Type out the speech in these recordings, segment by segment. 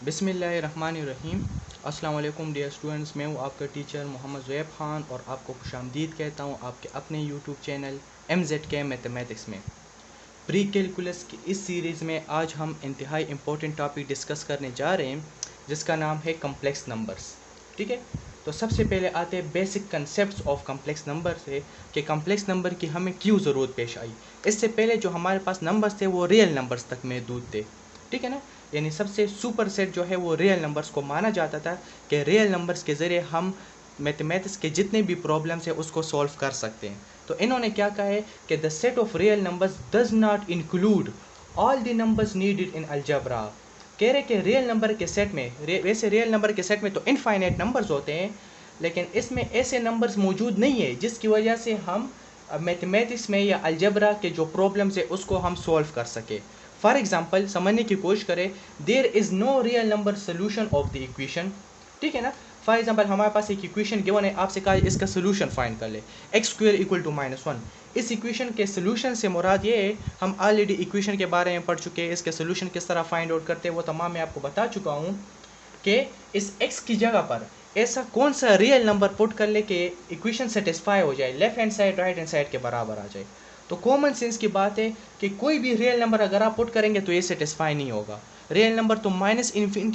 बिस्मिल्लाहिर्रहमानिर्रहीम। अस्सलाम वालेकुम डियर स्टूडेंट्स, मैं हूँ आपका टीचर मोहम्मद ज़ुएब ख़ान और आपको खुशामदीद कहता हूँ आपके अपने यूट्यूब चैनल MZK मैथमेटिक्स में। प्री कैलकुलस की इस सीरीज़ में आज हम इंतहाई इम्पोर्टेंट टॉपिक डिस्कस करने जा रहे हैं जिसका नाम है कम्प्लेक्स नंबर्स। ठीक है, तो सबसे पहले आते हैं basic concepts of complex number से कि कम्प्लेक्स नंबर की हमें क्यों ज़रूरत पेश आई। इससे पहले जो हमारे पास नंबर्स थे वो रियल नंबर्स तक महदूद थे। ठीक है ना, यानी सबसे सुपर सेट जो है वो रियल नंबर्स को माना जाता था कि रियल नंबर्स के ज़रिए हम मैथमेटिक्स के जितने भी प्रॉब्लम्स हैं उसको सॉल्व कर सकते हैं। तो इन्होंने क्या कहा है कि the set of real numbers does not include all the numbers needed in algebra. कह रहे कि रियल नंबर के सेट में वैसे रियल नंबर के सेट में तो इनफाइनाइट नंबर्स होते हैं, लेकिन इसमें ऐसे नंबर्स मौजूद नहीं है जिसकी वजह से हम मैथमेटिक्स में या अलजेब्रा के जो प्रॉब्लम्स है उसको हम सॉल्व कर सके। फॉर एग्जाम्पल समझने की कोशिश करें, there is no real number solution of the equation. ठीक है ना, फॉर एग्जाम्पल हमारे पास एक इक्वेशन गिवन है, आपसे कहा इसका सोल्यूशन फाइंड कर ले, x² = -1। इस इक्वेशन के सोल्यूशन से मुराद ये है, हम ऑलरेडी इक्वेशन के बारे में पढ़ चुके हैं, इसके सोल्यूशन किस तरह फाइंड आउट करते हैं वो तमाम मैं आपको बता चुका हूँ कि इस x की जगह पर ऐसा कौन सा रियल नंबर पुट कर ले कि इक्वेशन सेटिस्फाई हो जाए, left hand side right hand side के बराबर आ जाए। तो कॉमन सेंस की बात है कि कोई भी रियल नंबर अगर आप पुट करेंगे तो ये सेटिस्फाई नहीं होगा। रियल नंबर तो -∞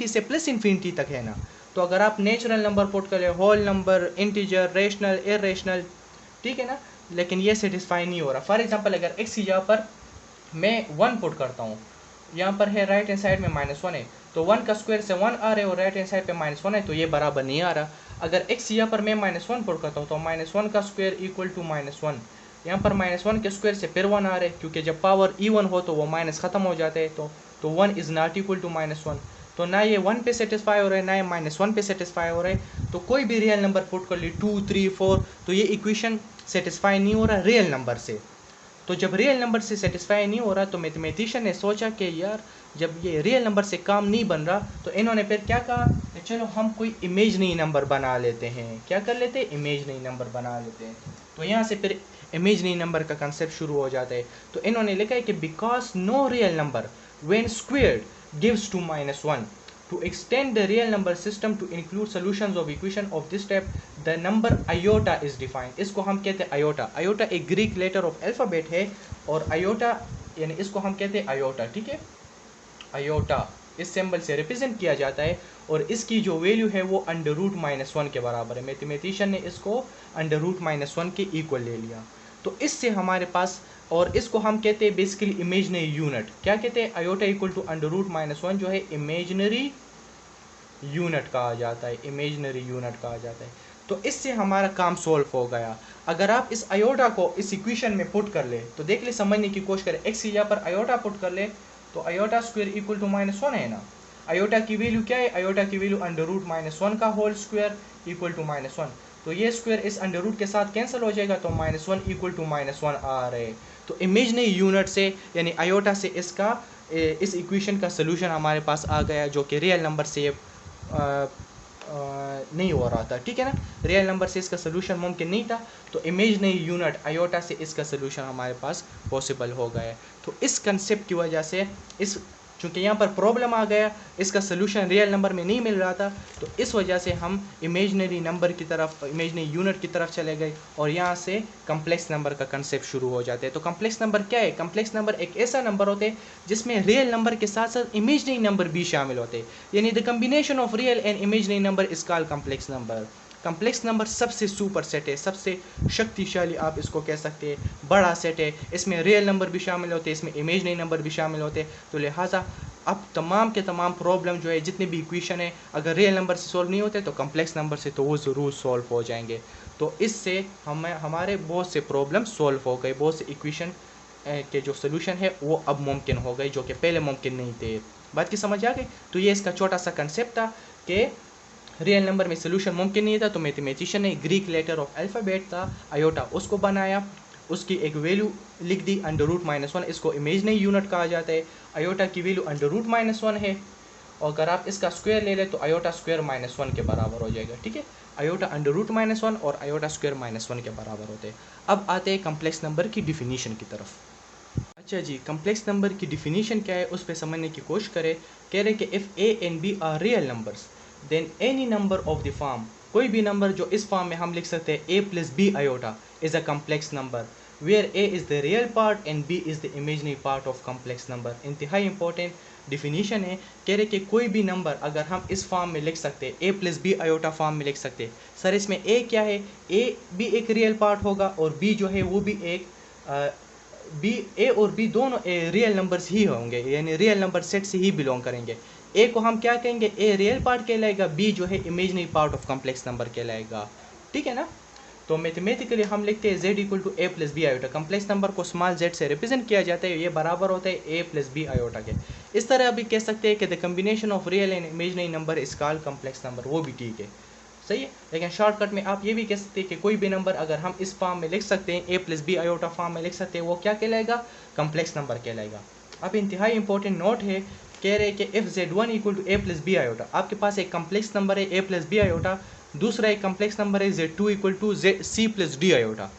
से +∞ तक है ना, तो अगर आप नेचुरल नंबर पुट करें, whole number, integer, rational, irrational, ठीक है ना, लेकिन ये सेटिस्फाई नहीं हो रहा। फॉर एग्जांपल अगर x की जगह पर मैं 1 पुट करता हूँ, यहाँ पर है राइट हैंड साइड में -1 है, तो 1 का स्क्वायर से 1 आ रहे और राइट हैंड साइड पे -1 है, तो ये बराबर नहीं आ रहा। अगर x यहाँ पर मैं -1 पुट करता हूँ तो -1 का स्क्वायर = -1, यहाँ पर -1 के स्क्वायर से फिर 1 आ रहे, क्योंकि जब पावर इवन हो तो वो माइनस ख़त्म हो जाते हैं, तो 1 इज़ नॉट इक्वल टू -1। तो ना ये 1 पे सेटिस्फाई हो रहा है ना ये -1 पे सेटिस्फाई हो रहा है। तो कोई भी रियल नंबर पुट कर ली 2, 3, 4, तो ये इक्वेशन सेटिस्फाई नहीं हो रहा रियल नंबर से। तो जब रियल नंबर से सेटिस्फाई नहीं हो रहा तो मैथमेटिशियन ने सोचा कि यार जब ये रियल नंबर से काम नहीं बन रहा तो इन्होंने फिर क्या कहा कि चलो हम कोई इमेजनरी नंबर बना लेते हैं। क्या कर लेते हैं? इमेजनरी नंबर बना लेते हैं। तो यहाँ से फिर इमेजनरी नंबर का कंसेप्ट शुरू हो जाता है। तो इन्होंने लिखा है कि because no real number when squared gives two -1, to extend the real number system to include solutions of equation of this type, the number iota is defined। इसको हम कहते हैं आयोटा। आयोटा एक ग्रीक लेटर ऑफ अल्फ़ाबेट है और iota यानी इसको हम कहते हैं आयोटा। ठीक है, आयोटा इस सिंबल से रिप्रेजेंट किया जाता है और इसकी जो वैल्यू है वो √-1 के बराबर है। मैथमेटिशियन ने इसको √-1 के इक्वल ले लिया। तो इससे हमारे पास, और इसको हम कहते हैं बेसिकली इमेजनरी यूनिट। क्या कहते हैं? आयोटा = √-1 जो है इमेजनरी यूनिट कहा जाता है, इमेजनरी यूनिट कहा जाता है। तो इससे हमारा काम सॉल्व हो गया। अगर आप इस आयोटा को इस इक्वेशन में पुट कर ले तो देख ले, समझने की कोशिश करें, x की जगह पर आयोटा पुट कर ले तो आयोटा स्क्वायर = -1 है ना। आयोटा की वैल्यू क्या है? आयोटा की वैल्यू √-1 का होल स्क्वायर = -1। तो ये स्क्वायर इस अंडर के साथ कैंसिल हो जाएगा तो -1 = -1 आ रहे। तो इमेजनरी यूनिट से यानी आयोटा से इसका इस इक्वेशन का सोल्यूशन हमारे पास आ गया जो कि रियल नंबर से नहीं हो रहा था। ठीक है ना, रियल नंबर से इसका सोल्यूशन मुमकिन नहीं था, तो इमेजनरी यूनिट आयोटा से इसका सोल्यूशन हमारे पास पॉसिबल हो गया। तो इस कंसेप्ट की वजह से इस चूँकि यहाँ पर प्रॉब्लम आ गया, इसका सोल्यूशन रियल नंबर में नहीं मिल रहा था, तो इस वजह से हम इमेजनरी नंबर की तरफ, इमेजनरी यूनिट की तरफ चले गए और यहाँ से कम्प्लेक्स नंबर का कंसेप्ट शुरू हो जाते हैं। तो कम्प्लेक्स नंबर क्या है? कम्प्लेक्स नंबर एक ऐसा नंबर होते हैं जिसमें रियल नंबर के साथ साथ इमेजनरी नंबर भी शामिल होते हैं, यानी the combination of real and imaginary number is called complex number. Complex number सबसे सुपर सेट है, सबसे शक्तिशाली आप इसको कह सकते हैं, बड़ा सेट है। इसमें रियल नंबर भी शामिल होते हैं, इसमें इमेजनरी नंबर भी शामिल होते हैं। तो लिहाजा अब तमाम के तमाम प्रॉब्लम जो है, जितने भी इक्वेशन है, अगर रियल नंबर से सॉल्व नहीं होते तो कम्प्लेक्स नंबर से तो वो ज़रूर सॉल्व हो जाएंगे। तो इससे हमारे बहुत से प्रॉब्लम सॉल्व हो गए, बहुत से इक्वेशन के जो सोल्यूशन है वो अब मुमकिन हो गए जो कि पहले मुमकिन नहीं थे। बात की समझ आ गई? तो ये इसका छोटा सा कंसेप्ट था कि रियल नंबर में सोल्यूशन मुमकिन नहीं था, तो मैथमेटिशियन ने ग्रीक लेटर ऑफ अल्फ़ाबेट था आयोटा, उसको बनाया, उसकी एक वैल्यू लिख दी √-1। इसको इमेजनरी यूनिट कहा जाता है। आयोटा की वैल्यू √-1 है और अगर आप इसका स्क्वायर ले लें तो आयोटा स्क्वायर -1 के बराबर हो जाएगा। ठीक है, आयोटा √-1 और आयोटा स्क्वायर -1 के बराबर होते हैं। अब आते हैं कम्प्लेक्स नंबर की डिफिनीशन की तरफ। अच्छा जी, कम्प्लेक्स नंबर की डिफिनीशन क्या है उस पर समझने की कोशिश करें। कह रहे कि if a and b are real numbers then any number of the form, कोई भी नंबर जो इस फॉर्म में हम लिख सकते हैं a plus b iota is a complex number where a is the real part and b is the imaginary part of complex number. इंतहाई इंपॉर्टेंट डिफिनीशन है। कह रहे कि कोई भी नंबर अगर हम इस फॉर्म में लिख सकते हैं a plus b iota form में लिख सकते हैं, सर इसमें ए क्या है, ए भी एक रियल पार्ट होगा और बी जो है वो भी एक बी, ए और बी दोनों रियल नंबर्स ही होंगे, यानी रियल नंबर सेट से ही बिलोंग करेंगे। ए को हम क्या कहेंगे, ए रियल पार्ट कहलाएगा, बी जो है imaginary part of complex number कहलाएगा। ठीक है ना। तो मैथमेटिकली हम लिखते हैं z equal to a plus b iota. Complex number को स्मॉल z से रिप्रेजेंट किया जाता है, ये बराबर होता है ए प्लस बी आयोटा के। इस तरह अभी कह सकते हैं कि the combination of real and imaginary number is called complex number, वो भी ठीक है, सही है। लेकिन शॉर्टकट में आप ये भी कह सकते हैं कि कोई भी नंबर अगर हम इस फॉर्म में लिख सकते हैं, a plus b iota form में लिख सकते हैं, वो क्या कहलाएगा, कम्प्लेक्स नंबर कहलाएगा। अब इंतहाई इंपॉर्टेंट नोट है, कह रहे हैं कि if z1 equal to a plus b iota, आपके पास एक कम्प्लेक्स नंबर है ए प्लस बी आयोटा, दूसरा एक कम्प्लेक्स नंबर है z2 equal to c plus d iota,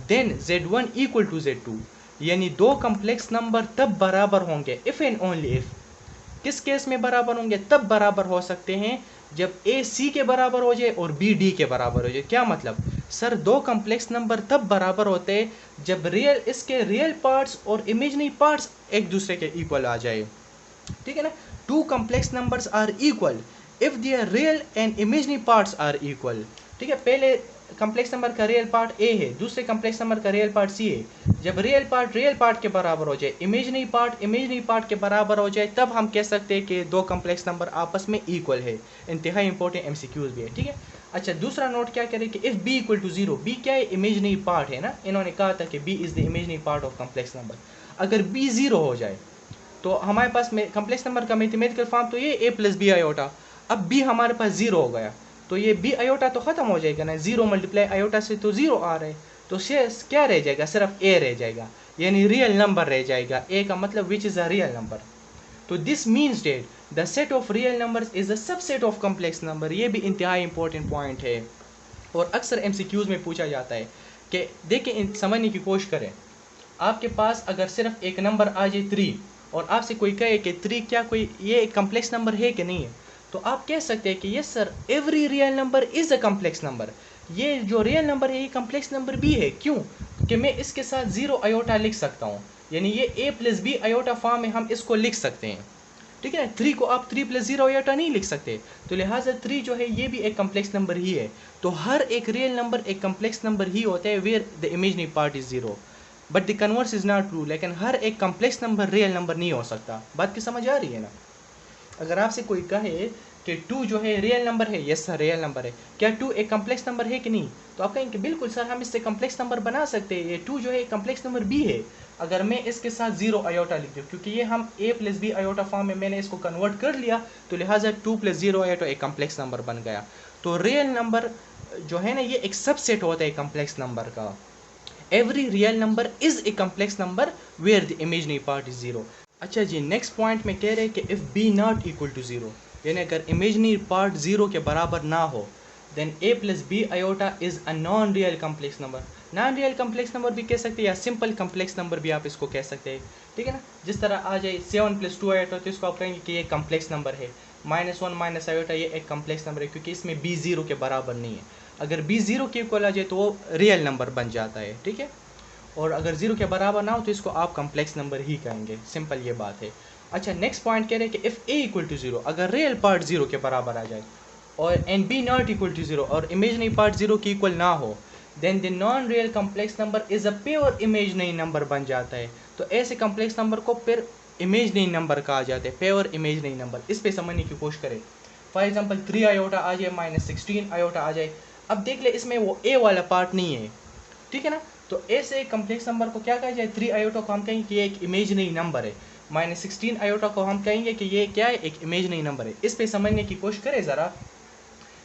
then z1 equal to z2, यानी दो कम्प्लेक्स नंबर तब बराबर होंगे इफ एंड ओनली इफ, किस केस में बराबर होंगे, तब बराबर हो सकते हैं जब ए सी के बराबर हो जाए और बी डी के बराबर हो जाए। क्या मतलब, सर दो कम्प्लेक्स नंबर तब बराबर होते हैं जब रियल, इसके रियल पार्ट्स और इमेजिनरी पार्ट्स एक दूसरे के इक्वल आ जाए। ठीक है ना। Two complex numbers are equal if their real and imaginary parts are equal. ठीक है, पहले कम्प्लेक्स नंबर का रियल पार्ट ए है, दूसरे कम्प्लेक्स नंबर का रियल पार्ट सी है। जब रियल पार्ट के बराबर हो जाए, इमेजिनरी पार्ट के बराबर हो जाए, तब हम कह सकते हैं कि दो कम्प्लेक्स नंबर आपस में इक्वल है। इंतहाई इंपॉर्टेंट एमसीक्यूज भी है। ठीक है। अच्छा, दूसरा नोट क्या करें कि if b equal to zero, b क्या है, इमेजिनरी पार्ट है ना, इन्होंने कहा था कि b is the imaginary part of complex number. अगर बी जीरो हो जाए तो हमारे पास में कम्प्लेक्स नंबर का मैथमेटिकल फॉर्म तो ये ए प्लस बी आयोटा, अब बी हमारे पास जीरो हो गया तो ये बी आयोटा तो खत्म हो जाएगा ना, जीरो मल्टीप्लाई आयोटा से तो जीरो आ रहा है, तो क्या रह जाएगा, सिर्फ ए रह जाएगा, यानी रियल नंबर रह जाएगा। ए का मतलब which is a real number. तो this means that the set of real numbers is a subset of complex number. ये भी इंतहाई इंपॉर्टेंट पॉइंट है और अक्सर एमसीक्यूज में पूछा जाता है कि देखिए समझने की कोशिश करें, आपके पास अगर सिर्फ एक नंबर आ जाए 3 और आपसे कोई कहे कि 3 क्या कोई ये एक कम्प्लेक्स नंबर है कि नहीं है, तो आप कह सकते हैं कि yes sir every real number is a complex number. ये जो रियल नंबर है ये कम्प्लेक्स नंबर भी है। क्यों कि मैं इसके साथ जीरो आयोटा लिख सकता हूँ, यानी ये a plus b iota form में हम इसको लिख सकते हैं। ठीक है ना। 3 को आप 3 प्लस जीरो आयोटा नहीं लिख सकते, तो लिहाजा 3 जो है ये भी एक कम्प्लेक्स नंबर ही है। तो हर एक रियल नंबर एक कम्प्लेक्स नंबर ही होता है where the imaginary part is zero, but the converse is not true. लेकिन हर एक कम्प्लेक्स नंबर रियल नंबर नहीं हो सकता। बात की समझ आ रही है ना। अगर आपसे कोई कहे कि 2 जो है रियल नंबर है, यस सर रियल नंबर है, क्या 2 एक कम्प्लेक्स नंबर है कि नहीं, तो आप कहेंगे बिल्कुल सर हम इससे कम्प्लेक्स नंबर बना सकते हैं, ये 2 जो है एक कम्प्लेक्स नंबर भी है अगर मैं इसके साथ जीरो आयोटा लिख दूँ, क्योंकि ये हम a plus b iota form में मैंने इसको कन्वर्ट कर लिया, तो लिहाजा 2 प्लस जीरो आयोटा एक कम्प्लेक्स नंबर बन गया। तो रियल नंबर जो है ना ये एक सबसेट होता है कम्प्लेक्स नंबर का। Every real number is a complex number where the imaginary part is zero. अच्छा जी, नेक्स्ट पॉइंट में कह रहे हैं कि if b not equal to zero, यानी अगर इमेजिनरी पार्ट जीरो के बराबर ना हो, देन a plus b iota is a non real complex number. Non real complex number भी कह सकते हैं या सिंपल कम्प्लेक्स नंबर भी आप इसको कह सकते हैं। ठीक है ना। जिस तरह आ जाए 7 प्लस 2 आयोटा, तो इसको आप कहेंगे कि ये कम्प्लेक्स नंबर है। -1 माइनस आयोटा ये एक कम्प्लेक्स नंबर है क्योंकि इसमें बी जीरो के बराबर नहीं है। अगर बी जीरो के इक्वल आ जाए तो वो रियल नंबर बन जाता है। ठीक है। और अगर जीरो के बराबर ना हो तो इसको आप कम्प्लेक्स नंबर ही कहेंगे। सिंपल ये बात है। अच्छा, नेक्स्ट पॉइंट कह रहे हैं कि if a equal to zero, अगर रियल पार्ट जीरो के बराबर आ जाए और and b not equal to zero और इमेजिनरी पार्ट जीरो के इक्वल ना हो, then the non real complex number is a pure imaginary number बन जाता है। तो ऐसे कम्प्लेक्स नंबर को फिर इमेजिनरी नंबर कहा जाता है, प्योर इमेजिनरी नंबर। इस पे समझने की कोशिश करें। फॉर एग्जाम्पल 3 आयोटा आ जाए, -16 आयोटा आ जाए, अब देख ले इसमें वो ए वाला पार्ट नहीं है। ठीक है ना। तो ऐसे कम्प्लेक्स नंबर को क्या कहा जाए, 3 आयोटा को हम कहेंगे कि ये एक इमेजिनरी नंबर है, -16 आयोटा को हम कहेंगे कि ये क्या है, एक इमेजिनरी नंबर है। इस पे समझने की कोशिश करें ज़रा।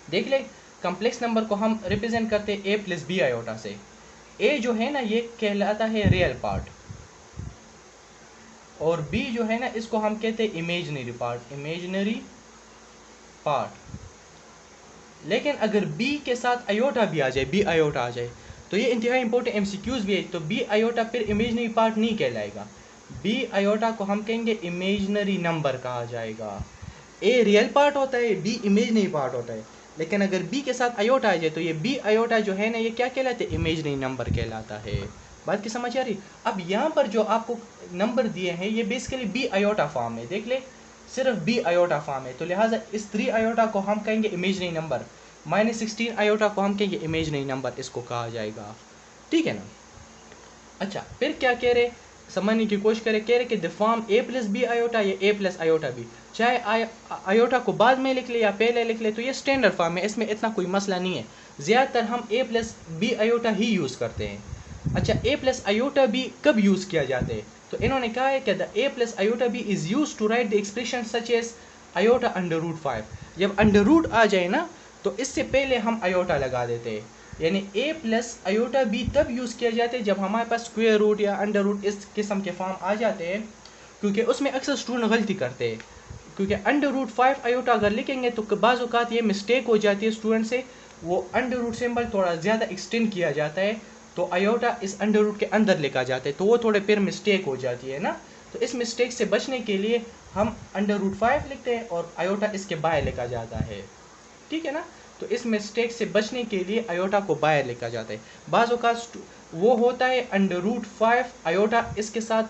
देख ले कम्प्लेक्स नंबर को हम रिप्रेजेंट करते हैं ए प्लस बी आयोटा से। ए जो है ना ये कहलाता है रियल पार्ट और बी जो है ना इसको हम कहते हैं इमेजिनरी पार्ट। लेकिन अगर बी के साथ आयोटा भी आ जाए, बी आयोटा आ जाए, तो ये इंतहाई इंपॉर्टेंट एमसीक्यूज भी है। तो बी आयोटा फिर इमेजिनरी पार्ट नहीं कहलाएगा। बी आयोटा को हम कहेंगे इमेजिनरी नंबर कहा जाएगा। ए रियल पार्ट होता है, बी इमेजिनरी पार्ट होता है, लेकिन अगर बी के साथ आयोटा आ जाए तो ये बी आयोटा जो है ना ये क्या कहलाते हैं, इमेजिनरी नंबर कहलाता है। बात की समझ आ रही? अब यहाँ पर जो आपको नंबर दिए हैं ये बेसिकली बी आयोटा फॉर्म है, देख ले सिर्फ बी आयोटा फॉर्म है, तो लिहाजा इस 3 आयोटा को हम कहेंगे इमेजिनरी नंबर, -16 आयोटा को हम कहेंगे इमेजिनरी नंबर, इसको कहा जाएगा। ठीक है ना। अच्छा फिर क्या कह रहे, समझने की कोशिश करें, कह रहे कि the form a plus b iota या ए प्लस आयोटा बी, चाहे आयोटा को बाद में लिख ले या पहले लिख ले, तो ये स्टैंडर्ड फॉर्म है, इसमें इतना कोई मसला नहीं है। ज़्यादातर हम ए प्लस बी आयोटा ही यूज़ करते हैं। अच्छा ए प्लस आयोटा बी कब यूज़ किया जाता है, तो इन्होंने कहा है कि the a plus iota b is use to write the expression such as iota under root 5। जब अंडर रूट आ जाए ना तो इससे पहले हम आयोटा लगा देते हैं, यानी ए प्लस आयोटा बी तब यूज़ किया जाता है जब हमारे पास स्क्वायर रूट या अंडर रूट इस किस्म के फॉर्म आ जाते हैं, क्योंकि उसमें अक्सर स्टूडेंट गलती करते हैं, क्योंकि अंडर रूट 5 आयोटा अगर लिखेंगे तो बाज़ औक़ात ये मिस्टेक हो जाती है स्टूडेंट से, वो अंडर रूट सिंबल थोड़ा ज़्यादा एक्सटेंड किया जाता है तो आयोटा इस अंडर रूट के अंदर लिखा जाता है, तो वो थोड़े फिर मिस्टेक हो जाती है ना। तो इस मिस्टेक से बचने के लिए हम अंडर रूट 5 लिखते हैं और आयोटा इसके बाहर लिखा जाता है। ठीक है ना। तो इस मिस्टेक से बचने के लिए आयोटा को बाहर लिखा जाता है। बाज़ औक़ात वो होता है अंडर रूट 5 आयोटा इसके साथ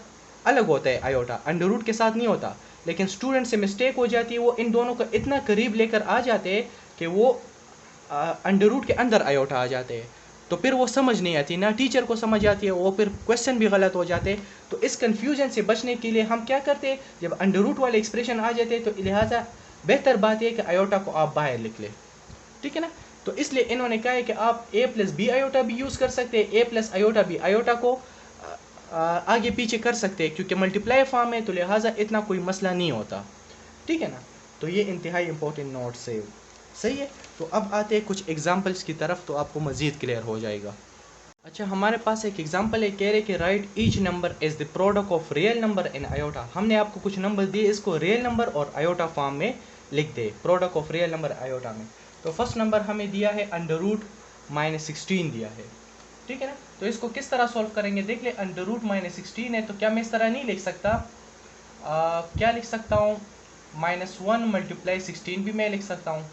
अलग होता है, आयोटा अंडर रूट के साथ नहीं होता, लेकिन स्टूडेंट से मिस्टेक हो जाती है, वो इन दोनों को इतना करीब लेकर आ जाते हैं कि वो अंडर रूट के अंदर आयोटा आ जाते हैं, तो फिर वो समझ नहीं आती, ना टीचर को समझ आती है, वो फिर क्वेश्चन भी गलत हो जाते हैं। तो इस कन्फ्यूजन से बचने के लिए हम क्या करते हैं, जब अंडर रूट वाले एक्सप्रेशन आ जाते हैं तो लिहाजा बेहतर बात है कि आयोटा को आप बाहर लिख लें। ठीक है ना। तो इसलिए इन्होंने कहा है कि आप ए प्लस बी आयोटा भी यूज़ कर सकते हैं, a plus iota B iota को आगे पीछे कर सकते हैं, क्योंकि मल्टीप्लाई फॉर्म है तो लिहाजा इतना कोई मसला नहीं होता। ठीक है ना। तो ये इंतहाई इंपॉर्टेंट नोट से सही है। तो अब आते हैं कुछ एग्जांपल्स की तरफ, तो आपको मज़ीद क्लियर हो जाएगा। अच्छा हमारे पास एक एग्जांपल है, कह रहे कि right each number is the product of real number in iota. हमने आपको कुछ नंबर दिए, इसको रियल नंबर और आयोटा फॉर्म में लिख दे, product of real number iota में। तो फर्स्ट नंबर हमें दिया है अंडर रूट -16 दिया है। ठीक है ना। तो इसको किस तरह सॉल्व करेंगे, देख ले, अंडर रूट -16 है तो क्या मैं इस तरह नहीं लिख सकता, क्या लिख सकता हूँ, -1 मल्टीप्लाई 16 भी मैं लिख सकता हूँ,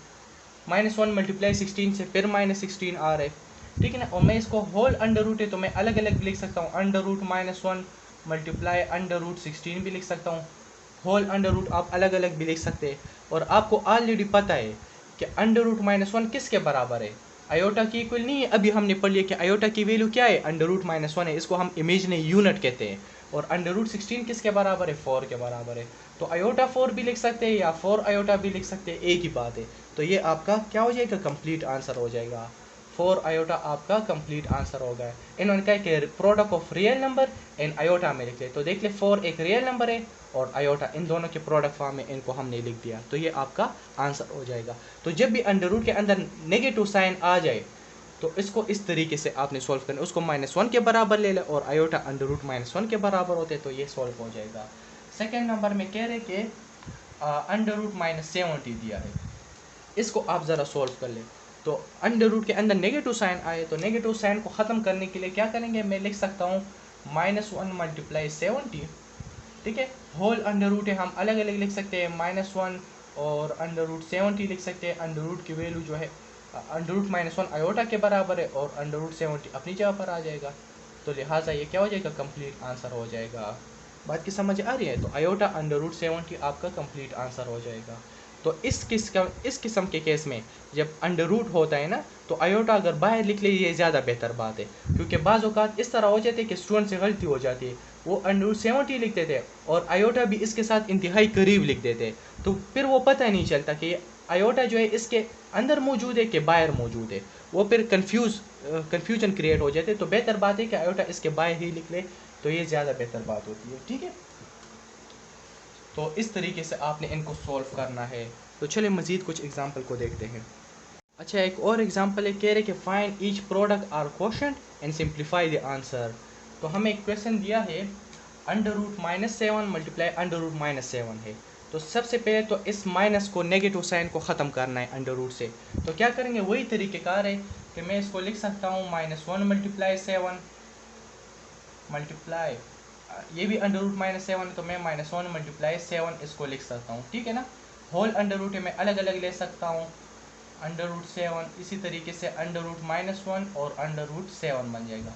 -1 मल्टीप्लाई 16 से फिर -16 आ रहा है। ठीक है ना। और मैं इसको होल अंडर रूट है तो मैं अलग अलग भी लिख सकता हूँ, under root -1 multiply under root 16 भी लिख सकता हूँ, होल अंडर रूट आप अलग अलग भी लिख सकते हैं। और आपको ऑलरेडी पता है कि अंडर रूट -1 किसके बराबर है, आयोटा की इक्वल नहीं है। अभी हमने पढ़ लिया कि आयोटा की वैल्यू क्या है, अंडर रूट -1 है, इसको हम इमेजिनरी यूनिट कहते हैं। और अंडर रूट 16 किसके बराबर है, 4 के बराबर है। तो आयोटा 4 भी लिख सकते हैं या 4 आयोटा भी लिख सकते हैं, एक ही बात है। तो ये आपका क्या हो जाएगा, कंप्लीट आंसर हो जाएगा, 4 आयोटा आपका कंप्लीट आंसर हो गया। इन्होंने कहा कि product of real number in iota में लिख ले, तो देख ले 4 एक रियल नंबर है और आयोटा इन दोनों के प्रोडक्ट फॉर्म में इनको हमने लिख दिया, तो ये आपका आंसर हो जाएगा। तो जब भी अंडर रूट के अंदर नेगेटिव साइन आ जाए तो इसको इस तरीके से आपने सॉल्व करना, उसको -1 के बराबर ले ले और आयोटा अंडर रूट -1 के बराबर होते, तो ये सॉल्व हो जाएगा। सेकेंड नंबर में कह रहे कि अंडर रूट -70 दिया है, इसको आप ज़रा सॉल्व कर लें। तो अंडर रूट के अंदर नेगेटिव साइन आए तो नेगेटिव साइन को ख़त्म करने के लिए क्या करेंगे, मैं लिख सकता हूँ -1 मल्टीप्लाई 70। ठीक है। होल अंडर रूट है, हम अलग अलग लिख सकते हैं, -1 और अंडर रूट 70 लिख सकते हैं। अंडर रूट की वैल्यू जो है अंडर रूट -1 आयोटा के बराबर है और अंडर रूट 70 अपनी जगह पर आ जाएगा, तो लिहाजा ये क्या हो जाएगा, कंप्लीट आंसर हो जाएगा। बात की समझ आ रही है। तो आयोटा अंडर रूट 70 आपका कंप्लीट आंसर हो जाएगा। तो इस किस्म के केस में जब अंडर रूट होता है ना तो आयोटा अगर बाहर लिख ले ये ज़्यादा बेहतर बात है, क्योंकि बाज़ औक़ात इस तरह हो जाते हैं कि स्टूडेंट से गलती हो जाती है, वो अंडर रूट 70 लिख देते और आयोटा भी इसके साथ इंतहाई करीब लिख देते, तो फिर वो पता नहीं चलता कि आयोटा जो है इसके अंदर मौजूद है कि बाहर मौजूद है, वो फिर कन्फ्यूजन क्रिएट हो जाते। तो बेहतर बात है कि आयोटा इसके बाहर ही लिख ले, तो ये ज़्यादा बेहतर बात होती है। ठीक है। तो इस तरीके से आपने इनको सॉल्व करना है। तो चलिए मज़ीद कुछ एग्जांपल को देखते हैं। अच्छा एक और एग्जांपल है, कह रहे कि find each product or quotient and simplify the answer. तो हमें एक क्वेश्चन दिया है, under root -7 multiply under root -7 है। तो सबसे पहले तो इस माइनस को, नेगेटिव साइन को ख़त्म करना है अंडर रूट से। तो क्या करेंगे, वही तरीक़ेकार है कि मैं इसको लिख सकता हूँ -1 मल्टीप्लाई 7 मल्टीप्लाई ये भी अंडर रूट -7 है, तो मैं -1 मल्टीप्लाई 7 इसको लिख सकता हूँ, ठीक है ना। होल अंडर रूट है मैं अलग अलग ले सकता हूँ, अंडर रूट 7, इसी तरीके से अंडर रूट -1 और अंडर रूट 7 बन जाएगा।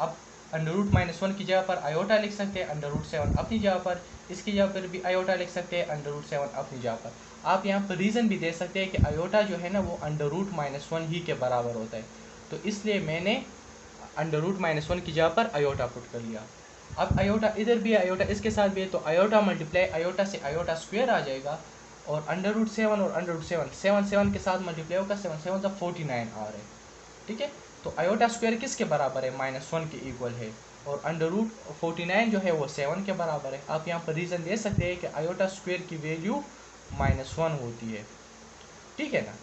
अब अंडर रूट -1 की जगह पर आयोटा लिख सकते हैं, अंडर रूट 7 अपनी जगह पर, इसकी जगह पर भी आयोटा लिख सकते हैं, अंडर रूट 7 अपनी जगह पर। आप यहाँ पर रीज़न भी दे सकते हैं कि आयोटा जो है ना वो अंडर रूट -1 ही के बराबर होता है, तो इसलिए मैंने अंडर रूट -1 की जगह पर आयोटा पुट कर लिया। अब आयोटा इधर भी है, आयोटा इसके साथ भी है, तो आयोटा मल्टीप्लाई आयोटा से आयोटा स्क्वायर आ जाएगा, और अंडर रूट 7 और अंडर रूट 7 के साथ मल्टीप्लाई होगा, 7 7 49 आ रहा है, ठीक है। तो आयोटा स्क्वायर किसके बराबर है, -1 के इक्वल है, और अंडर रूट 49 जो है वो 7 के बराबर है। आप यहाँ पर रीज़न दे सकते हैं कि आयोटा स्क्वायर की वैल्यू -1 होती है, ठीक है ना।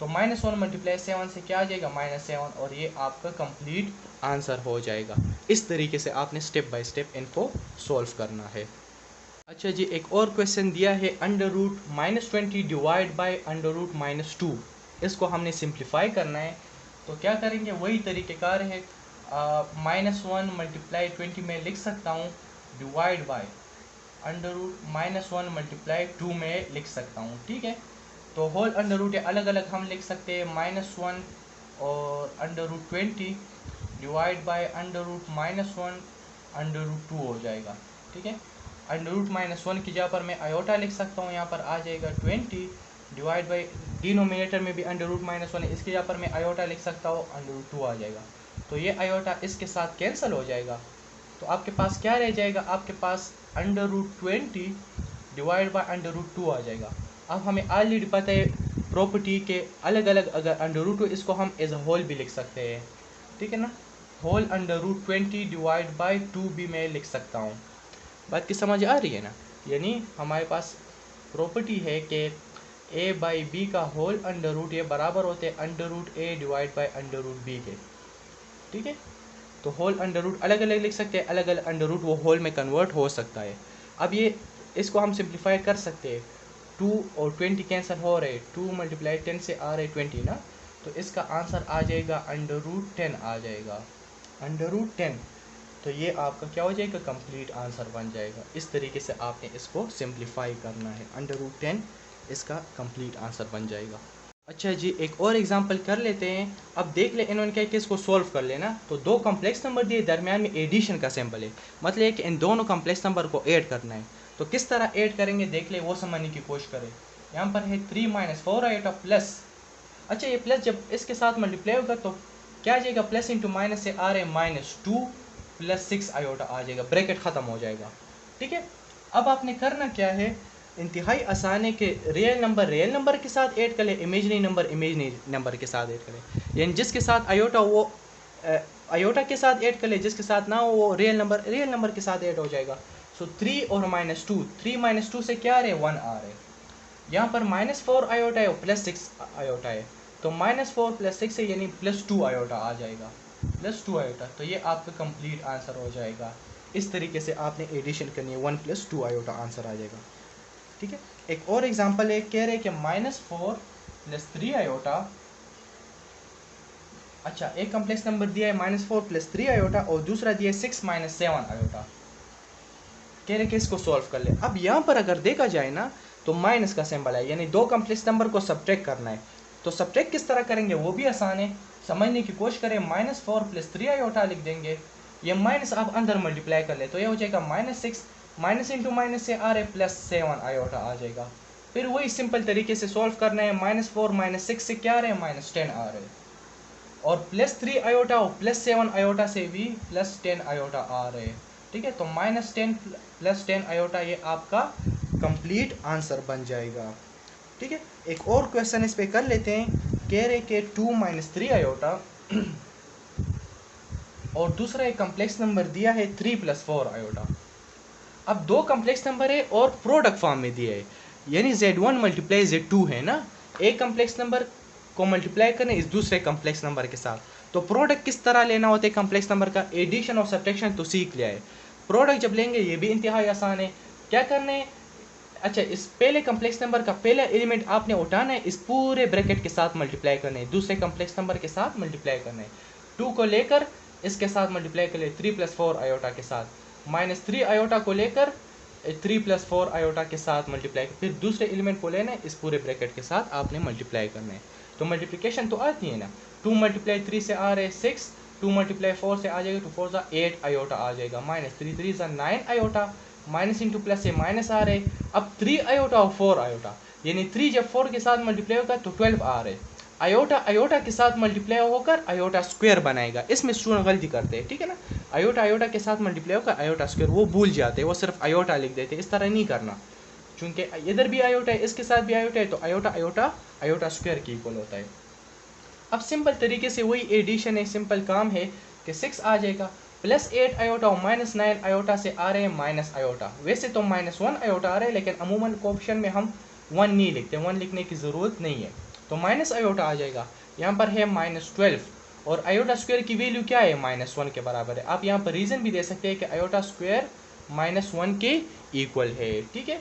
तो -1 मल्टीप्लाई 7 से क्या आ जाएगा, -7, और ये आपका कंप्लीट आंसर हो जाएगा। इस तरीके से आपने स्टेप बाय स्टेप इनको सॉल्व करना है। अच्छा जी, एक और क्वेश्चन दिया है under root -20 divide by under root -2। इसको हमने सिंप्लीफाई करना है, तो क्या करेंगे, वही तरीक़ेकार है। -1 मल्टीप्लाई 20 में लिख सकता हूँ, divide by under root -1 multiply 2 में लिख सकता हूँ, ठीक है। तो होल अंडर रूट अलग अलग हम लिख सकते हैं, -1 और under root 20 divide by under root -1 under root 2 हो जाएगा, ठीक है। अंडर रूट -1 की जगह पर मैं आयोटा लिख सकता हूँ, यहाँ पर आ जाएगा 20 डिवाइड बाई, डिनोमिनेटर में भी अंडर रूट -1 है, इसकी जगह पर मैं आयोटा लिख सकता हूँ, अंडर रूट 2 आ जाएगा। तो ये आयोटा इसके साथ कैंसिल हो जाएगा, तो आपके पास क्या रह जाएगा, आपके पास under root 20 divide by under root 2 आ जाएगा। अब हमें ऑलरेडी पता है प्रॉपर्टी के अलग अलग अगर अंडर रूट हो, इसको हम एज अ होल भी लिख सकते हैं, ठीक है ना। Whole under root 20 divide by 2 भी मैं लिख सकता हूँ। बात की समझ आ रही है ना। यानी हमारे पास प्रॉपर्टी है कि a बाई बी का होल अंडर रूट ये बराबर होते हैं under root a divide by under root b के, ठीक है। तो होल अंडर रूट अलग अलग लिख सकते हैं, अलग अलग अंडर रूट वो होल में कन्वर्ट हो सकता है। अब ये इसको हम सिंप्लीफाई कर सकते हैं, 2 और 20 कैंसिल हो रहे, 2 मल्टीप्लाई 10 से आ रहे 20 ना, तो इसका आंसर आ जाएगा अंडर रूट 10 आ जाएगा, अंडर रूट 10। तो ये आपका क्या हो जाएगा, कंप्लीट आंसर बन जाएगा। इस तरीके से आपने इसको सिंप्लीफाई करना है, अंडर रूट 10 इसका कंप्लीट आंसर बन जाएगा। अच्छा जी, एक और एग्जांपल कर लेते हैं। अब देख ले इन्होंने क्या कि इसको सॉल्व कर लेना, तो दो कॉम्प्लेक्स नंबर दिए, दरमियान में एडिशन का सिंबल है, मतलब कि इन दोनों कॉम्प्लेक्स नंबर को ऐड करना है। तो किस तरह ऐड करेंगे देख ले, वो समझने की कोशिश करें। यहाँ पर है 3 - 4 आएगा प्लस, अच्छा ये प्लस जब इसके साथ मल्टीप्लाई होगा तो क्या आ जाएगा, प्लस इंटू माइनस से आ रहे -2 + 6 आयोटा आ जाएगा, ब्रैकेट ख़त्म हो जाएगा, ठीक है। अब आपने करना क्या है, इंतहाई आसान है कि रियल नंबर के साथ ऐड करें, इमेजनरी नंबर के साथ ऐड करें। यानी जिसके साथ आयोटा वो आयोटा के साथ ऐड कर ले, जिसके साथ ना हो वो रियल नंबर के साथ ऐड हो जाएगा। सो 3 और -2, 3 - 2 से क्या आ रहे, 1 आ रहे। यहाँ पर -4 आयोटा है और +6 आयोटा है, तो -4 + 6 है यानी +2 आयोटा आ जाएगा, +2 आयोटा। तो ये आपका कंप्लीट आंसर हो जाएगा। इस तरीके से आपने एडिशन करनी है, 1 + 2 आयोटा आंसर आ जाएगा, ठीक है। एक और एग्जांपल है, कह रहे हैं कि -4 + 3 आयोटा, अच्छा एक कम्प्लेक्स नंबर दिया है -4 + 3 आयोटा और दूसरा दिया है 6 - 7 आयोटा, कह रहे कि इसको सॉल्व कर ले। अब यहाँ पर अगर देखा जाए ना तो माइनस का सिंबल है, यानी दो कम्प्लेक्स नंबर को सब्ट्रैक्ट करना है। तो सब्ट्रैक्ट किस तरह करेंगे वो भी आसान है, समझने की कोशिश करें। -4 + 3 आयोटा लिख देंगे, ये माइनस आप अंदर मल्टीप्लाई कर ले तो ये हो जाएगा -6, माइनस इंटू माइनस से आ रहे +7 आयोटा आ जाएगा। फिर वही सिंपल तरीके से सॉल्व करना है, -4 - 6 से क्या आ रहे हैं, -10 आ रहे, और +3 आयोटा और +7 आयोटा से भी +10 आयोटा आ रहे, ठीक है। तो -10 + 10 आयोटा ये आपका कंप्लीट आंसर बन जाएगा, ठीक है। एक और क्वेश्चन इस पे कर लेते हैं, कह रहे कि 2 - 3 आयोटा और दूसरा एक कम्प्लेक्स नंबर दिया है 3 + 4 आयोटा। अब दो कम्प्लेक्स नंबर है और प्रोडक्ट फॉर्म में दिया है, यानी Z1 × Z2 है ना, एक कम्प्लेक्स नंबर को मल्टीप्लाई करने इस दूसरे कम्प्लेक्स नंबर के साथ। तो प्रोडक्ट किस तरह लेना होता है कम्प्लेक्स नंबर का, एडिशन और सब्ट्रैक्शन तो सीख लिया है। प्रोडक्ट जब लेंगे ये भी इंतहाई आसान है, क्या करना है, अच्छा इस पहले कम्प्लेक्स नंबर का पहला एलिमेंट आपने उठाना है, इस पूरे ब्रैकेट के साथ मल्टीप्लाई करना है, दूसरे कम्प्लेक्स नंबर के साथ मल्टीप्लाई करना है। 2 को लेकर इसके साथ मल्टीप्लाई कर ले 3 + 4 आयोटा के साथ, -3 आयोटा को लेकर 3 + 4 आयोटा के साथ मल्टीप्लाई, फिर दूसरे एलिमेंट को लेना है, इस पूरे ब्रैकेट के साथ आपने मल्टीप्लाई करना है। तो मल्टीप्लिकेशन तो आती है ना, 2 × 3 से आ रहे 6, 2 × 4 से आ जाएगा, 2 4 = 8 आयोटा आ जाएगा, -3 3 = 9 आयोटा, माइनस इंटू प्लस से माइनस आ रहे। अब 3 आयोटा और 4 आयोटा, यानी 3 जब 4 के साथ मल्टीप्लाई होगा तो 12 आ रहे। आयोटा आयोटा के साथ मल्टीप्लाई होकर आयोटा स्क्वायर बनाएगा, इसमें स्टूडेंट गलती करते हैं, ठीक है ना। आयोटा आयोटा के साथ मल्टीप्लाई होकर आयोटा स्क्वायर, वो भूल जाते हैं, वो सिर्फ आयोटा लिख देते हैं, इस तरह नहीं करना, क्योंकि इधर भी आयोटा है, इसके साथ भी आयोटा है, तो आयोटा आयोटा आयोटा स्क्वायर की इक्वल होता है। अब सिंपल तरीके से वही एडिशन है, सिंपल काम है कि 6 आ जाएगा, +8 आयोटा और -9 आयोटा से आ रहे हैं माइनस आयोटा। वैसे तो -1 आयोटा आ रहे हैं, लेकिन अमूमन कोएफिशिएंट में हम 1 नहीं लिखते, 1 लिखने की ज़रूरत नहीं है, तो माइनस आयोटा आ जाएगा। यहाँ पर है -12 और आयोटा स्क्वायर की वैल्यू क्या है, -1 के बराबर है। आप यहाँ पर रीज़न भी दे सकते हैं कि आयोटा स्क्वायर -1 के इक्वल है, ठीक है।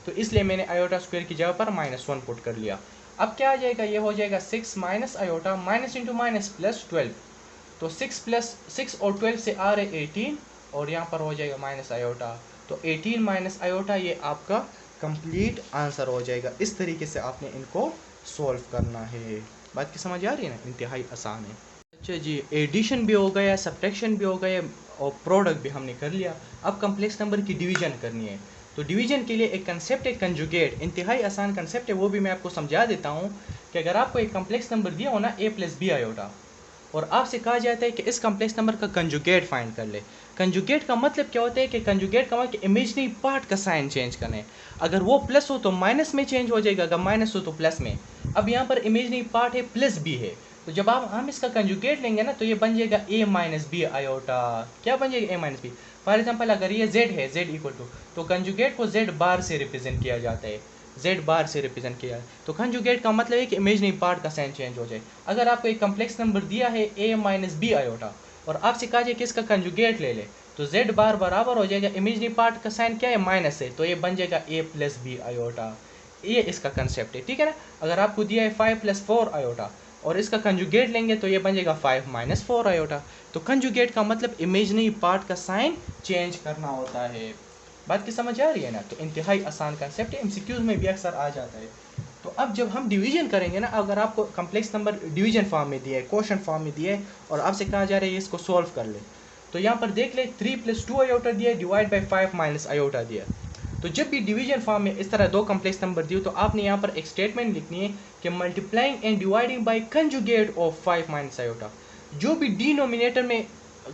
तो इसलिए मैंने आयोटा स्क्वायर की जगह पर -1 पुट कर लिया। अब क्या आ जाएगा, ये हो जाएगा 6 minus iota, minus into minus plus 12, तो 6 और 12 से आ रहे 18 और यहाँ पर हो जाएगा माइनस आयोटा, तो 18 माइनस आयोटा, ये आपका कंप्लीट आंसर हो जाएगा। इस तरीके से आपने इनको सॉल्व करना है। बात की समझ आ रही है ना, इंतहाई आसान है। अच्छा जी, एडिशन भी हो गया, सब्ट्रैक्शन भी हो गया और प्रोडक्ट भी हमने कर लिया। अब कम्प्लेक्स नंबर की डिवीजन करनी है, तो डिवीजन के लिए एक कंसेप्ट है कंजुगेट, इंतहाई आसान कंसेप्ट है, वो भी मैं आपको समझा देता हूँ कि अगर आपको एक कम्प्लेक्स नंबर दिया हो ना, a + b आयोटा, और आपसे कहा जाता है कि इस कम्प्लेक्स नंबर का कंजुगेट फाइंड कर ले। कंजुगेट का मतलब क्या होता है कि कंजुगेट का मतलब इमेजिनरी पार्ट का साइन चेंज करना है। अगर वो प्लस हो तो माइनस में चेंज हो जाएगा, अगर माइनस हो तो प्लस में। अब यहाँ पर इमेजिनरी पार्ट है +b है, तो जब हम इसका कंजुगेट लेंगे ना, तो ये बन जाएगा a - b आयोटा। क्या बन जाएगा, a - b। फॉर एग्जाम्पल अगर ये z है, z = तो कंजुगेट को z बार से रिप्रेजेंट किया जाता है, z बार से रिप्रेजेंट किया है। तो कंजुगेट का मतलब है कि इमेजिनरी पार्ट का साइन चेंज हो जाए। अगर आपको एक कम्प्लेक्स नंबर दिया है a - b आयोटा और आपसे कहा जाए कि इसका कंजुगेट ले ले, तो z बार बराबर हो जाएगा, इमेजिनरी पार्ट का साइन क्या है, माइनस है, तो ये बन जाएगा a + b आयोटा। ये इसका कंसेप्ट है, ठीक है ना। अगर आपको दिया है 5 + 4 आयोटा और इसका कंजुगेट लेंगे तो ये बन जाएगा 5 - 4 आयोटा। तो कंजुगेट का मतलब इमेजिनरी पार्ट का साइन चेंज करना होता है। बात की समझ आ रही है ना, तो इंतहाई आसान कंसेप्ट है, एमसीक्यूज में भी अक्सर आ जाता है। तो अब जब हम डिवीजन करेंगे ना, अगर आपको कम्प्लेक्स नंबर डिवीजन फॉर्म में दिया है, क्वोशंट फॉर्म में दिया है और आपसे कहा जा रहा है इसको सॉल्व कर ले, तो यहाँ पर देख ले 3 + 2 आयोटा दिया है, डिवाइड बाई 5 - आयोटा दिया। तो जब भी डिवीजन फॉर्म में इस तरह दो कम्प्लेक्स नंबर दिए, तो आपने यहाँ पर एक स्टेटमेंट लिखनी है कि multiplying and dividing by conjugate of 5 - iota. जो भी डिनोमिनेटर में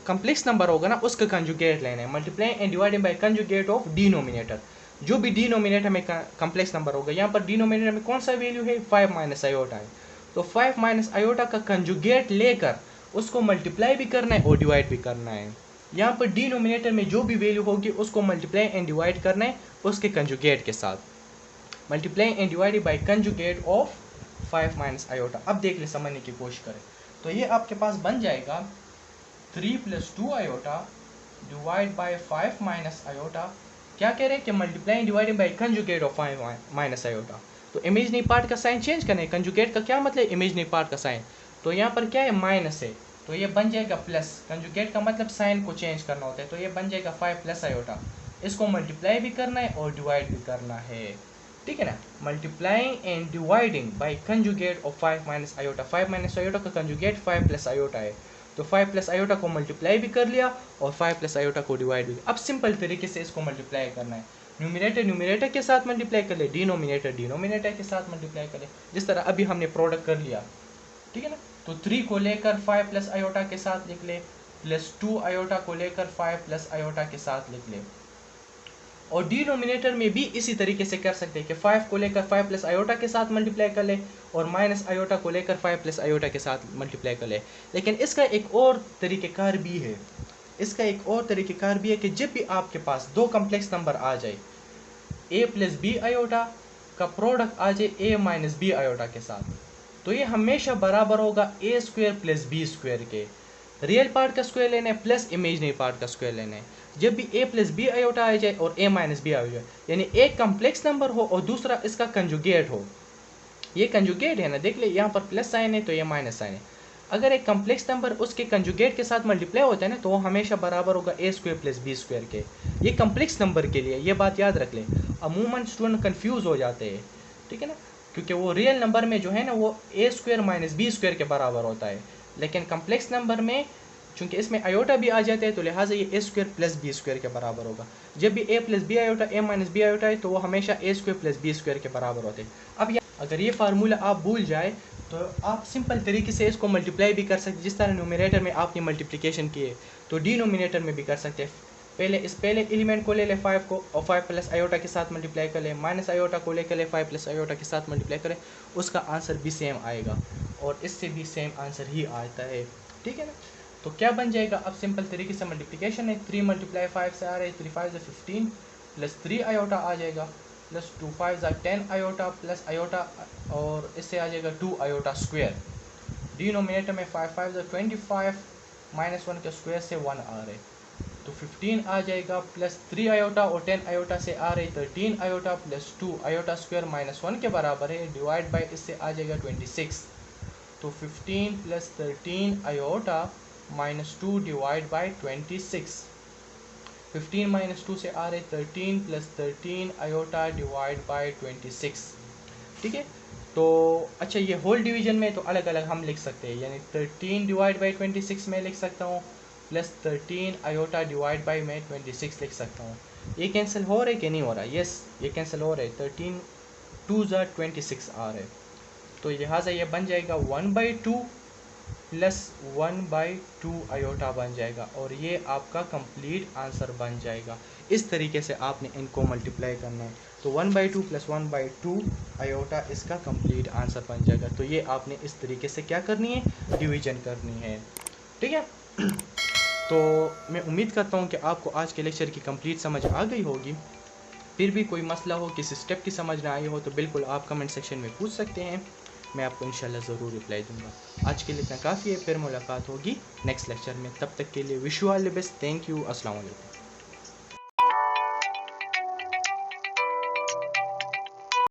कम्प्लेक्स नंबर होगा ना, उसका कंजुगेट लेना है, multiplying and dividing by conjugate of denominator. जो भी डिनोमिनेटर में कम्प्लेक्स नंबर होगा, यहाँ पर डिनोमिनेटर में कौन सा वैल्यू है, 5 - आयोटा है, तो 5 - आयोटा का कंजुगेट लेकर उसको मल्टीप्लाई भी करना है और डिवाइड भी करना है। यहाँ पर डिनोमिनेटर में जो भी वैल्यू होगी उसको मल्टीप्लाई एंड डिवाइड करना है उसके कंजुगेट के साथ, multiply and divide by conjugate of 5 - iota. अब देख ले, समझने की कोशिश करें, तो ये आपके पास बन जाएगा 3 + 2 आयोटा डिवाइड बाई 5 - आयोटा। क्या कह रहे हैं कि multiply dividing by conjugate of 5 - iota. तो इमेजिनरी पार्ट का साइन चेंज करना है, कंजुगेट का क्या मतलब, इमेजिनरी पार्ट का साइन, तो यहाँ पर क्या है, माइनस है, तो ये बन जाएगा प्लस। कंजुगेट का मतलब साइन को चेंज करना होता है, तो ये बन जाएगा 5 + आयोटा। इसको मल्टीप्लाई भी करना है और डिवाइड भी करना है, ठीक है ना। Multiplying and dividing by conjugate of 5 - iota. 5 - iota का कंजुगेट 5 + आयोटा है, तो 5 + आयोटा को मल्टीप्लाई भी कर लिया और 5 + आयोटा को डिवाइड भी। अब सिंपल तरीके से इसको मल्टीप्लाई करना है, न्यूमिनेटर न्यूमिनेटर के साथ मल्टीप्लाई कर ले, डिनोमिनेटर डिनोमिनेटर के साथ मल्टीप्लाई कर ले, जिस तरह अभी हमने प्रोडक्ट कर लिया, ठीक है ना। तो 3 को लेकर 5 + आयोटा के साथ लिख ले, +2 आयोटा को लेकर 5 + आयोटा के साथ लिख ले। और डिनोमिनेटर में भी इसी तरीके से कर सकते हैं कि 5 को लेकर 5 + आयोटा के साथ मल्टीप्लाई कर ले और माइनस आयोटा को लेकर 5 + आयोटा के साथ मल्टीप्लाई कर ले। लेकिन इसका एक और तरीक़ेकार भी है, कि जब भी आपके पास दो कम्प्लेक्स नंबर आ जाए, a + b आयोटा का प्रोडक्ट आ जाए a - b आयोटा के साथ, तो ये हमेशा बराबर होगा a² + b² के। रियल पार्ट का स्क्वायर लेना है प्लस इमेजिनरी पार्ट का स्क्वायर लेना है। जब भी a + b आयोटा आ जाए और a - b आ जाए, यानी एक कम्प्लेक्स नंबर हो और दूसरा इसका कंजुगेट हो, ये कंजुगेट है ना, देख ले यहाँ पर प्लस साइन है तो ये माइनस साइन है। अगर एक कम्प्लेक्स नंबर उसके कंजुगेट के साथ मल्टीप्लाई होता है ना, तो वो हमेशा बराबर होगा ए स्क्वायर प्लस बी स्क्वायर के। ये कम्प्लेक्स नंबर के लिए ये बात याद रख ले। अमूमन स्टूडेंट कंफ्यूज हो जाते हैं, ठीक है ना, क्योंकि वो रियल नंबर में जो है ना वो ए स्क्वायर माइनस बी स्क्वायर के बराबर होता है, लेकिन कम्प्लेक्स नंबर में चूंकि इसमें आयोटा भी आ जाते हैं तो लिहाजा ये ए स्क्वायर प्लस बी स्क्वायर के बराबर होगा। जब भी ए प्लस बी आयोटा ए माइनस बी आयोटा है तो वो हमेशा ए स्क्वायर प्लस बी स्क्वायर के बराबर होते हैं। अब अगर ये फार्मूला आप भूल जाए तो आप सिंपल तरीके से इसको मल्टीप्लाई भी कर सकते, जिस तरह न्यूमरेटर में आपने मल्टीप्लिकेशन किए तो डिनोमिनेटर में भी कर सकते हैं। पहले एलिमेंट को ले ले 5 को और 5 प्लस आयोटा के साथ मल्टीप्लाई कर ले, माइनस आयोटा को लेकर ले 5 प्लस आयोटा के साथ मल्टीप्लाई करें, उसका आंसर भी सेम आएगा और इससे भी सेम आंसर ही आता है, ठीक है ना। तो क्या बन जाएगा, अब सिंपल तरीके से मल्टीप्लिकेशन है, 3 मल्टीप्लाई 5 से आ रहा है, 3 5 से 15 प्लस 3 आयोटा आ जाएगा प्लस 2 5 10 आयोटा प्लस आयोटा और इससे आ जाएगा 2 आयोटा स्क्वायर। डिनोमिनेटर में 5 5 25 माइनस 1 के स्क्वायर से 1 आ रहे तो 15 आ जाएगा प्लस 3 आयोटा और 10 आयोटा से आ रहे 13 iota plus 2 iota square minus 1 के बराबर है, डिवाइड बाय इससे आ जाएगा 26। तो 15 plus 13 iota minus 2 divide by 26। 15 minus 2 से आ रहे 13 प्लस 13 आयोटा डिवाइड बाय 26, ठीक है। तो अच्छा ये होल डिवीजन में तो अलग अलग हम लिख सकते हैं, यानी 13 डिवाइड बाई 26 में लिख सकता हूँ प्लस 13 आयोटा डिवाइड बाई मैं 26 लिख सकता हूँ। ये कैंसिल हो रहा है कि नहीं हो रहा है? यस, ये कैंसिल हो रहा है। 13 2 26 आ रहे, तो लिहाजा ये बन जाएगा 1/2 प्लस 1/2 आयोटा बन जाएगा और ये आपका कंप्लीट आंसर बन जाएगा। इस तरीके से आपने इनको मल्टीप्लाई करना है, तो 1/2 प्लस 1/2 आयोटा इसका कंप्लीट आंसर बन जाएगा। तो ये आपने इस तरीके से क्या करनी है, डिवीजन करनी है, ठीक है। तो मैं उम्मीद करता हूँ कि आपको आज के लेक्चर की कंप्लीट समझ आ गई होगी। फिर भी कोई मसला हो, किसी स्टेप की समझ ना आई हो तो बिल्कुल आप कमेंट सेक्शन में पूछ सकते हैं, मैं आपको इंशाल्लाह ज़रूर रिप्लाई दूंगा। आज के लिए इतना काफ़ी है, फिर मुलाकात होगी नेक्स्ट लेक्चर में। तब तक के लिए wish you all the best. Thank you. अस्सलाम वालेकुम।